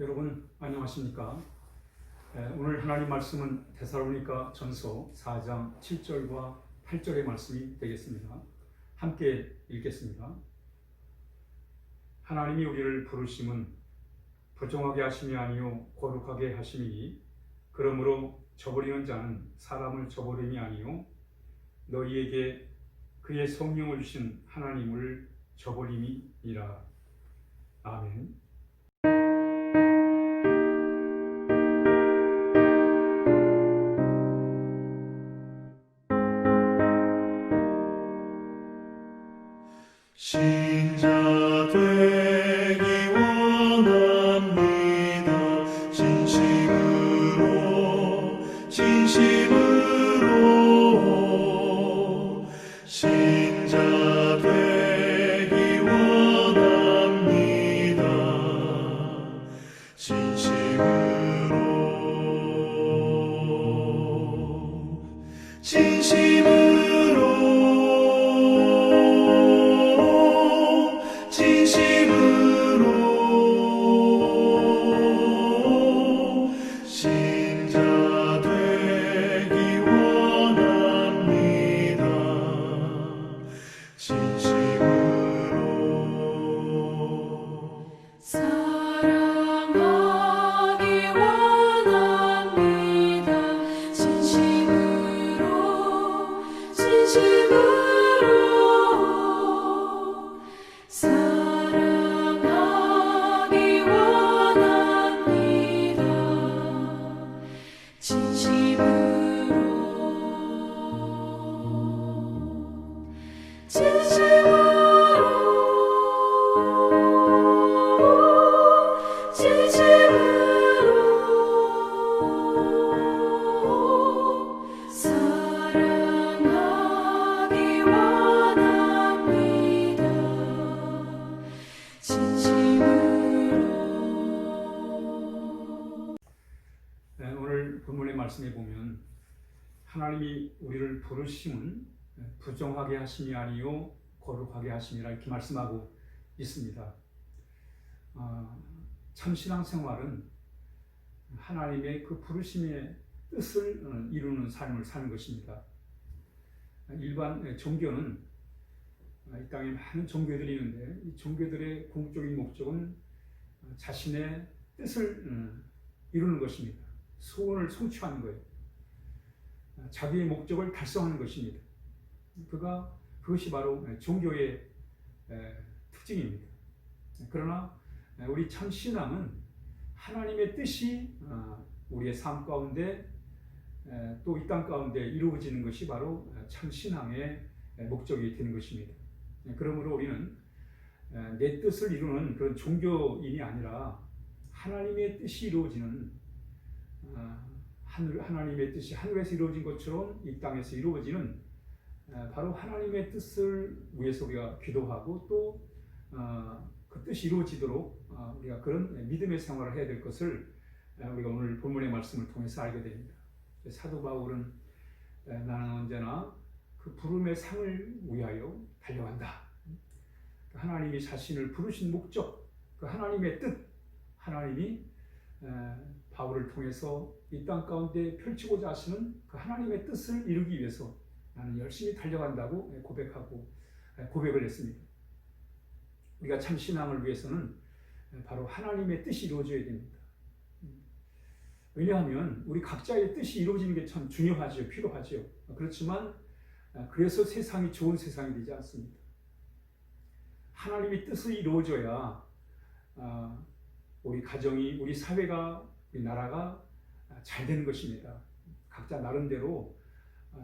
여러분 안녕하십니까? 오늘 하나님 말씀은 데살로니가 전서 4장 7절과 8절의 말씀이 되겠습니다. 함께 읽겠습니다. 하나님이 우리를 부르심은 부정하게 하심이 아니요 거룩하게 하심이니 그러므로 저버리는 자는 사람을 저버림이 아니요 너희에게 그의 성령을 주신 하나님을 저버림이니라. 아멘. 신자 되기 원합니다. 진심으로 신자 되기 원합니다. 진심으로 신자 되기 원합니다. 진심으로 사랑하기 원합니다. 진심으로 사랑하기 원합니다. 사랑하기 원합니다. 진심으로. 오늘 본문의 말씀에 보면 하나님이 우리를 부르심은 부정하게 하심이 아니요 거룩하게 하심이라 이렇게 말씀하고 있습니다. 참 신앙생활은 하나님의 그 부르심의 뜻을 이루는 삶을 사는 것입니다. 일반 종교는 이 땅에 많은 종교들이 있는데 이 종교들의 궁극적인 목적은 자신의 뜻을 이루는 것입니다. 소원을 성취하는 거예요. 자기의 목적을 달성하는 것입니다. 그것이 바로 종교의 특징입니다. 그러나 우리 참 신앙은 하나님의 뜻이 우리의 삶 가운데 또 이 땅 가운데 이루어지는 것이 바로 참 신앙의 목적이 되는 것입니다. 그러므로 우리는 내 뜻을 이루는 그런 종교인이 아니라 하나님의 뜻이 이루어지는 하나님의 뜻이 하늘에서 이루어진 것처럼 이 땅에서 이루어지는 바로 하나님의 뜻을 위해서 우리가 기도하고 또 그 뜻이 이루어지도록 우리가 그런 믿음의 생활을 해야 될 것을 우리가 오늘 본문의 말씀을 통해서 알게 됩니다. 사도 바울은 나는 언제나 그 부름의 상을 위하여 달려간다. 하나님이 자신을 부르신 목적, 그 하나님의 뜻, 하나님이 바울을 통해서 이 땅 가운데 펼치고자 하시는 그 하나님의 뜻을 이루기 위해서 나는 열심히 달려간다고 고백을 했습니다. 우리가 참 신앙을 위해서는 바로 하나님의 뜻이 이루어져야 됩니다. 왜냐하면 우리 각자의 뜻이 이루어지는 게 참 중요하죠. 필요하죠. 그렇지만 그래서 세상이 좋은 세상이 되지 않습니다. 하나님의 뜻이 이루어져야 우리 가정이, 우리 사회가, 우리 나라가 잘 되는 것입니다. 각자 나름대로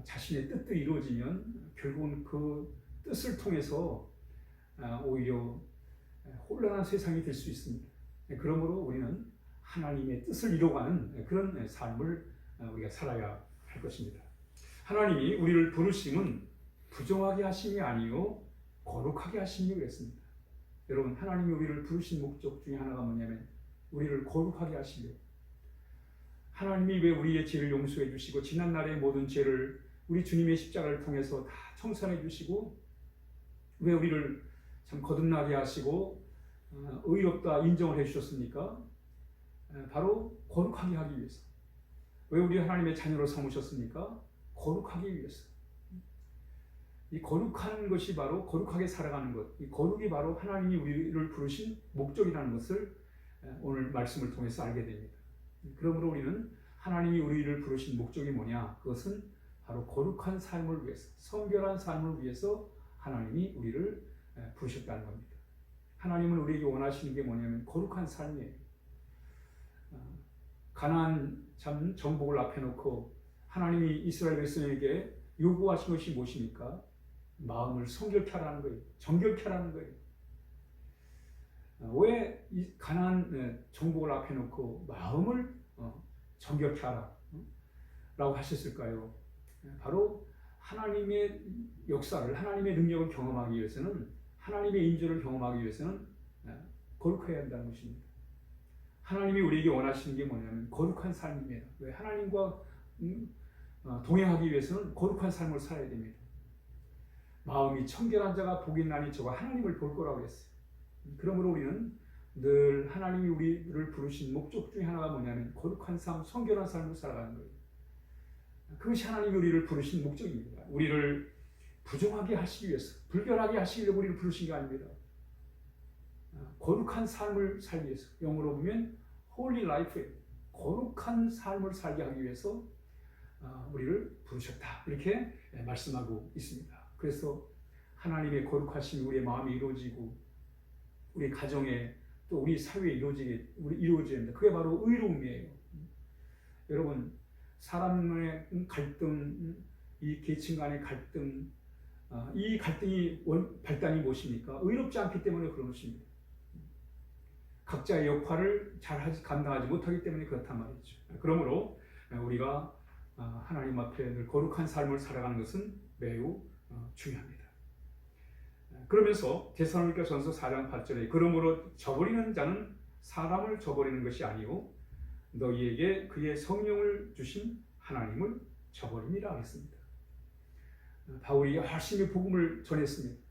자신의 뜻도 이루어지면 결국은 그 뜻을 통해서 오히려 혼란한 세상이 될 수 있습니다. 그러므로 우리는 하나님의 뜻을 이루어가는 그런 삶을 우리가 살아야 할 것입니다. 하나님이 우리를 부르심은 부정하게 하심이 아니요 거룩하게 하심이라고 했습니다. 여러분, 하나님이 우리를 부르신 목적 중에 하나가 뭐냐면 우리를 거룩하게 하시려고. 하나님이 왜 우리의 죄를 용서해 주시고 지난날의 모든 죄를 우리 주님의 십자가를 통해서 다 청산해 주시고 왜 우리를 참 거듭나게 하시고 의롭다 인정을 해 주셨습니까? 바로 거룩하게 하기 위해서. 왜 우리 하나님의 자녀로 삼으셨습니까? 거룩하기 위해서. 이 거룩한 것이 바로 거룩하게 살아가는 것, 이 거룩이 바로 하나님이 우리를 부르신 목적이라는 것을 오늘 말씀을 통해서 알게 됩니다. 그러므로 우리는 하나님이 우리를 부르신 목적이 뭐냐? 그것은 바로 거룩한 삶을 위해서, 성결한 삶을 위해서 하나님이 우리를 부르셨다는 겁니다. 하나님은 우리에게 원하시는 게 뭐냐면 거룩한 삶이에요. 가나안 정복을 앞에 놓고 하나님이 이스라엘 백성에게 요구하신 것이 무엇입니까? 마음을 성결케 하라는 거예요. 정결케 하라는 거예요. 왜 이 가나안 정복을 앞에 놓고 마음을 정결케 하라 라고 하셨을까요? 바로 하나님의 역사를, 하나님의 능력을 경험하기 위해서는, 하나님의 인조를 경험하기 위해서는 거룩해야 한다는 것입니다. 하나님이 우리에게 원하시는 게 뭐냐면 거룩한 삶입니다. 왜? 하나님과 동행하기 위해서는 거룩한 삶을 살아야 됩니다. 마음이 청결한 자가 복이 있나니 저가 하나님을 볼 거라고 했어요. 그러므로 우리는 늘 하나님이 우리를 부르신 목적 중에 하나가 뭐냐면 거룩한 삶, 성결한 삶을 살아가는 거예요. 그것이 하나님이 우리를 부르신 목적입니다. 우리를 부정하게 하시기 위해서, 불결하게 하시려고 우리를 부르신 게 아닙니다. 거룩한 삶을 살기 위해서, 영어로 보면 holy life예요. 거룩한 삶을 살게 하기 위해서 우리를 부르셨다, 이렇게 말씀하고 있습니다. 그래서 하나님의 거룩하심이 우리의 마음에 이루어지고 우리 가정에 또 우리 사회에 이루어져야 됩니다. 그게 바로 의로움이에요. 여러분, 사람의 갈등, 이 계층 간의 갈등, 이 갈등이 발단이 무엇입니까? 의롭지 않기 때문에 그런 것입니다. 각자의 역할을 잘 감당하지 못하기 때문에 그렇단 말이죠. 그러므로 우리가 하나님 앞에 늘 거룩한 삶을 살아가는 것은 매우 중요합니다. 그러면서 데살로니가전서 4장 8절에 그러므로 저버리는 자는 사람을 저버리는 것이 아니요 너희에게 그의 성령을 주신 하나님을 저버립니다 했습니다. 바울이 열심히 복음을 전했습니다.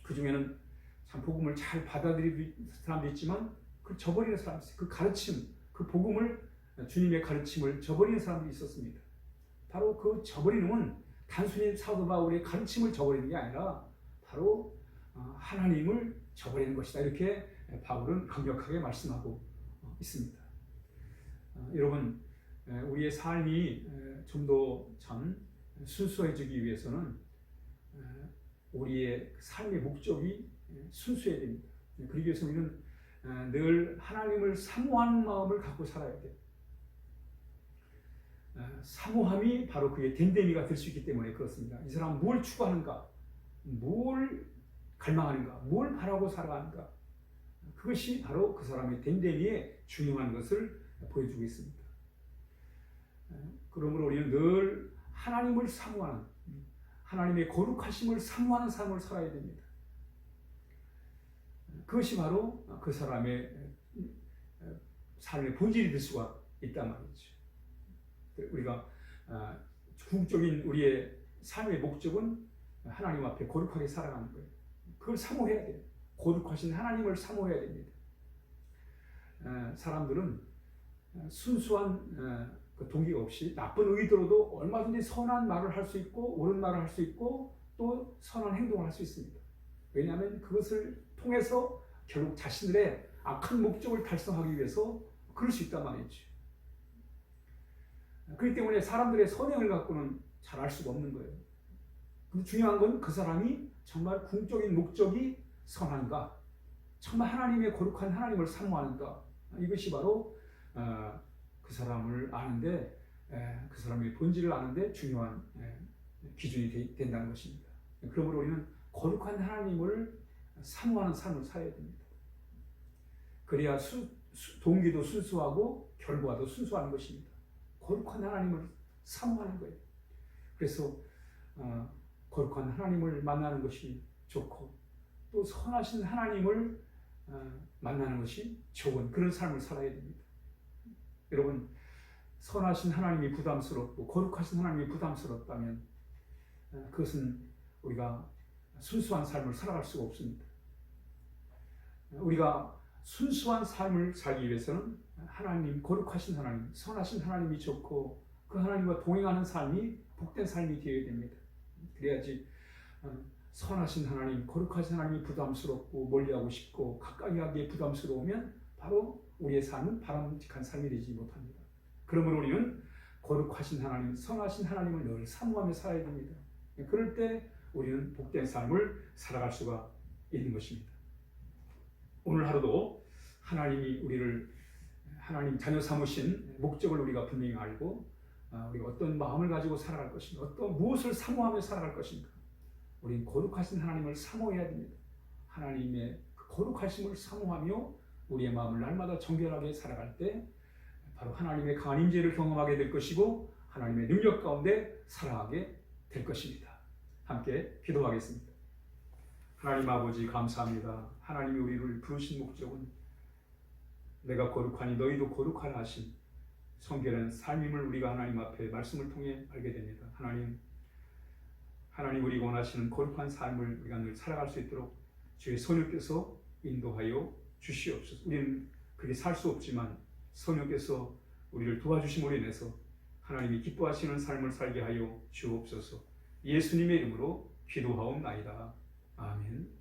그 중에는 참 복음을 잘 받아들이는 사람도 있지만 그 저버리는 사람도 있어요. 그 가르침, 그 복음을, 주님의 가르침을 저버리는 사람도 있었습니다. 바로 그 저버리는 단순히 사도 바울의 가르침을 저버리는 게 아니라 바로 하나님을 저버리는 것이다, 이렇게 바울은 강력하게 말씀하고 있습니다. 여러분, 우리의 삶이 좀 더 참 순수해지기 위해서는 우리의 삶의 목적이 순수해야 됩니다. 그러기 위해서 우리는 늘 하나님을 사모하는 마음을 갖고 살아야 돼요. 사모함이 바로 그의 됨됨이가 될 수 있기 때문에 그렇습니다. 이 사람은 뭘 추구하는가, 뭘 갈망하는가, 뭘 바라고 살아가는가, 그것이 바로 그 사람의 됨됨이에 중요한 것을 보여주고 있습니다. 그러므로 우리는 늘 하나님을 사모하는, 하나님의 거룩하심을 사모하는 삶을 살아야 됩니다. 그것이 바로 그 사람의 삶의 본질이 될 수가 있단 말이죠. 우리가 궁극적인 우리의 삶의 목적은 하나님 앞에 거룩하게 살아가는 거예요. 그걸 사모해야 돼요. 거룩하신 하나님을 사모해야 됩니다. 사람들은 순수한 그 동기가 없이 나쁜 의도로도 얼마든지 선한 말을 할 수 있고 옳은 말을 할 수 있고 또 선한 행동을 할 수 있습니다. 왜냐하면 그것을 통해서 결국 자신들의 악한 목적을 달성하기 위해서 그럴 수 있단 말이죠. 그렇기 때문에 사람들의 선행을 갖고는 잘 알 수가 없는 거예요. 근데 중요한 건 그 사람이 정말 궁극적인 목적이 선한가, 정말 하나님의 거룩한 하나님을 사모하는가, 이것이 바로 그 사람을 아는데, 그 사람의 본질을 아는데 중요한 기준이 된다는 것입니다. 그러므로 우리는 거룩한 하나님을 사모하는 삶을 살아야 됩니다. 그래야 동기도 순수하고 결과도 순수한 것입니다. 거룩한 하나님을 사모하는 거예요. 그래서 거룩한 하나님을 만나는 것이 좋고 또 선하신 하나님을 만나는 것이 좋은 그런 삶을 살아야 됩니다. 여러분, 선하신 하나님이 부담스럽고 거룩하신 하나님이 부담스럽다면 그것은 우리가 순수한 삶을 살아갈 수가 없습니다. 우리가 순수한 삶을 살기 위해서는 하나님, 거룩하신 하나님, 선하신 하나님이 좋고 그 하나님과 동행하는 삶이 복된 삶이 되어야 됩니다. 그래야지 선하신 하나님, 거룩하신 하나님이 부담스럽고 멀리하고 싶고 가까이 하기에 부담스러우면 바로 우리의 삶은 바람직한 삶이 되지 못합니다. 그러므로 우리는 거룩하신 하나님, 선하신 하나님을 늘 사모하며 살아야 됩니다. 그럴 때 우리는 복된 삶을 살아갈 수가 있는 것입니다. 오늘 하루도 하나님이 우리를 하나님 자녀 삼으신 목적을 우리가 분명히 알고 우리가 어떤 마음을 가지고 살아갈 것인가, 무엇을 사모하며 살아갈 것인가, 우리는 거룩하신 하나님을 사모해야 됩니다. 하나님의 그 거룩하심을 사모하며 우리의 마음을 날마다 정결하게 살아갈 때 바로 하나님의 강한 임재를 경험하게 될 것이고 하나님의 능력 가운데 살아가게 될 것입니다. 함께 기도하겠습니다. 하나님 아버지 감사합니다. 하나님이 우리를 부르신 목적은 내가 거룩하니 너희도 거룩하라 하신 성결한 삶임을 우리가 하나님 앞에 말씀을 통해 알게 됩니다. 하나님 우리가 원하시는 거룩한 삶을 우리가 늘 살아갈 수 있도록 주의 성령께서 인도하여 주시옵소서. 우리는 그렇게 살 수 없지만 성령께서 우리를 도와주심으로 인해서 하나님이 기뻐하시는 삶을 살게 하여 주옵소서. 예수님의 이름으로 기도하옵나이다. 아멘.